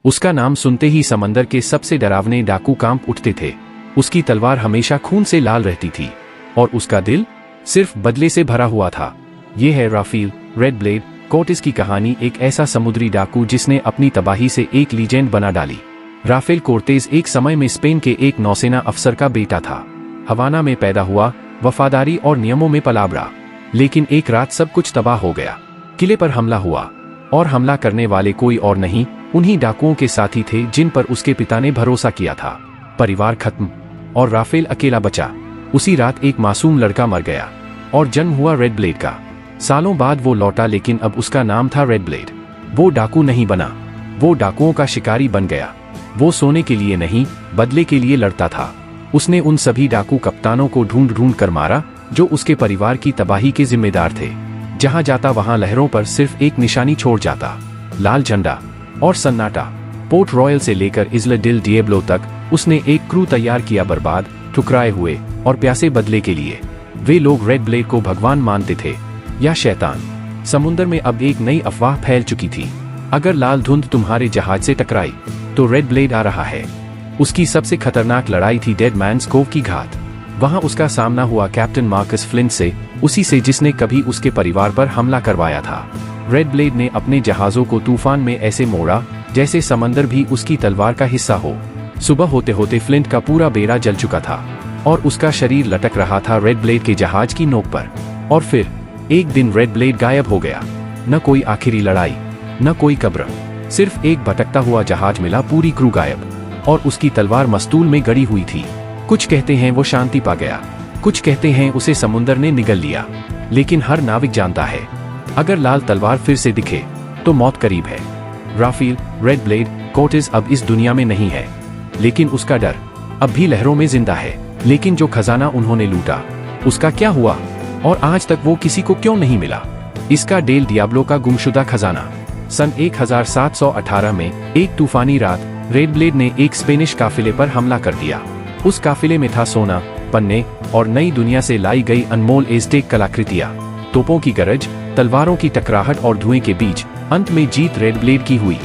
उसका नाम सुनते ही समंदर के सबसे डरावने डाकू कांप उठते थे। उसकी तलवार हमेशा खून से लाल रहती थी और उसका दिल सिर्फ बदले से भरा हुआ था। ये है राफेल रेड ब्लेड कोर्टेस की कहानी, एक ऐसा समुद्री डाकू जिसने अपनी तबाही से एक लीजेंड बना डाली। राफेल कोर्टेस एक समय में स्पेन के एक नौसेना अफसर का बेटा था। हवाना में पैदा हुआ, वफादारी और नियमों में पला बढ़ा। लेकिन एक रात सब कुछ तबाह हो गया। किले पर हमला हुआ और हमला करने वाले कोई और नहीं, उन्हीं डाकुओं के साथी थे जिन पर उसके पिता ने भरोसा किया था। परिवार खत्म और राफेल अकेला बचा। उसी रात एक मासूम लड़का मर गया और जन्म हुआ रेड ब्लेड का। सालों बाद वो लौटा, लेकिन अब उसका नाम था रेड ब्लेड। वो डाकू नहीं बना, वो डाकुओं का शिकारी बन गया। वो सोने के लिए नहीं, बदले के लिए लड़ता था। उसने उन सभी डाकू कप्तानों को ढूंढ ढूंढ कर मारा जो उसके परिवार की तबाही के जिम्मेदार थे। जहां जाता वहां लहरों पर सिर्फ एक निशानी छोड़ जाता, लाल झंडा और सन्नाटा। पोर्ट रॉयल से लेकर इस्ला डिल डिएब्लो तक उसने एक क्रू तैयार किया, बर्बाद, ठुकराए हुए और प्यासे बदले के लिए। वे लोग रेड ब्लेड को भगवान मानते थे या शैतान। समुद्र में अब एक नई अफवाह फैल चुकी थी। अगर लाल धुंध तुम्हारे जहाज से टकराई तो रेड ब्लेड आ रहा है। उसकी सबसे खतरनाक लड़ाई थी डेड मैन्स कोव की घाट। वहां उसका सामना हुआ कैप्टन मार्कस फ्लिंट से, उसी से जिसने कभी उसके परिवार पर हमला करवाया था। रेड ब्लेड ने अपने जहाजों को तूफान में ऐसे मोड़ा जैसे समंदर भी उसकी तलवार का हिस्सा हो। सुबह होते होते फ्लिंट का पूरा बेड़ा जल चुका था और उसका शरीर लटक रहा था रेड ब्लेड के जहाज की नोक पर। और फिर एक दिन रेड ब्लेड गायब हो गया। न कोई आखिरी लड़ाई, न कोई कब्र, सिर्फ एक भटकता हुआ जहाज मिला, पूरी क्रू गायब और उसकी तलवार मस्तूल में गड़ी हुई थी। कुछ कहते हैं वो शांति पा गया, कुछ कहते हैं उसे समुंदर ने निगल लिया। लेकिन हर नाविक जानता है, अगर लाल तलवार फिर से दिखे तो मौत करीब है। राफेल रेड ब्लेड कोर्टेस अब इस दुनिया में नहीं है, लेकिन उसका डर अब भी लहरों में जिंदा है। लेकिन जो खजाना उन्होंने लूटा, उसका क्या हुआ और आज तक वो किसी को क्यों नहीं मिला? इसका डेल डियाब्लो का गुमशुदा खजाना। सन 1718 में एक तूफानी रात रेड ब्लेड ने एक स्पेनिश काफिले पर हमला कर दिया। उस काफिले में था सोना, पन्ने और नई दुनिया से लाई गई अनमोल एज़टेक कलाकृतियां। तोपों की गरज, तलवारों की टकराहट और धुएं के बीच अंत में जीत रेड ब्लेड की हुई।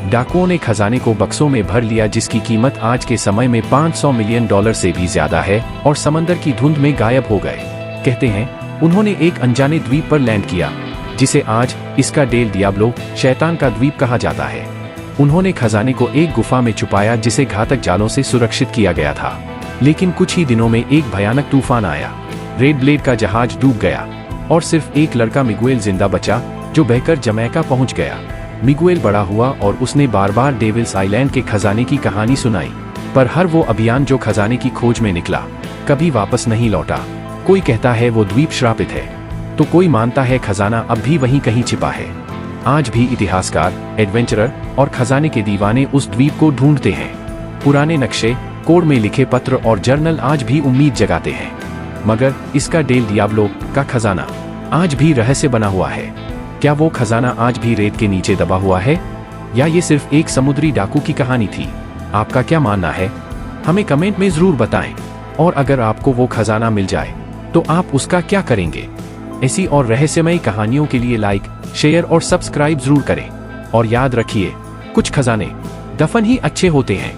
डाकुओं ने खजाने को बक्सों में भर लिया, जिसकी कीमत आज के समय में $500 मिलियन से भी ज्यादा है, और समंदर की धुंध में गायब हो गए। कहते हैं उन्होंने एक अनजाने द्वीप पर लैंड किया, जिसे आज इसका डेल डियाब्लो, शैतान का द्वीप कहा जाता है। उन्होंने खजाने को एक गुफा में छुपाया, जिसे घातक जालों से सुरक्षित किया गया था। लेकिन कुछ ही दिनों में एक भयानक तूफान आया। रेड ब्लेड का जहाज डूब गया और सिर्फ एक लड़का मिगुएल जिंदा बचा, जो बहकर जमैका पहुंच गया। मिगुएल बड़ा हुआ और उसने बार बार डेविल्स आइलैंड के खजाने की कहानी सुनाई। पर हर वो अभियान जो खजाने की खोज में निकला, कभी वापस नहीं लौटा। कोई कहता है वो द्वीप श्रापित है, तो कोई मानता है खजाना अब भी वहीं कहीं छिपा है। आज भी इतिहासकार, एडवेंचरर और खजाने के दीवाने उस द्वीप को ढूंढते हैं। पुराने नक्शे, कोड में लिखे पत्र और जर्नल आज भी उम्मीद जगाते हैं। मगर इसका डेल डियाब्लो का खजाना आज भी रहस्य बना हुआ है। क्या वो खजाना आज भी रेत के नीचे दबा हुआ है, या ये सिर्फ एक समुद्री डाकू की कहानी थी? आपका क्या मानना है? हमें कमेंट में जरूर बताएं। और अगर आपको वो खजाना मिल जाए तो आप उसका क्या करेंगे? ऐसी और रहस्यमयी कहानियों के लिए लाइक, शेयर और सब्सक्राइब जरूर करें। और याद रखिए, कुछ खजाने दफन ही अच्छे होते हैं।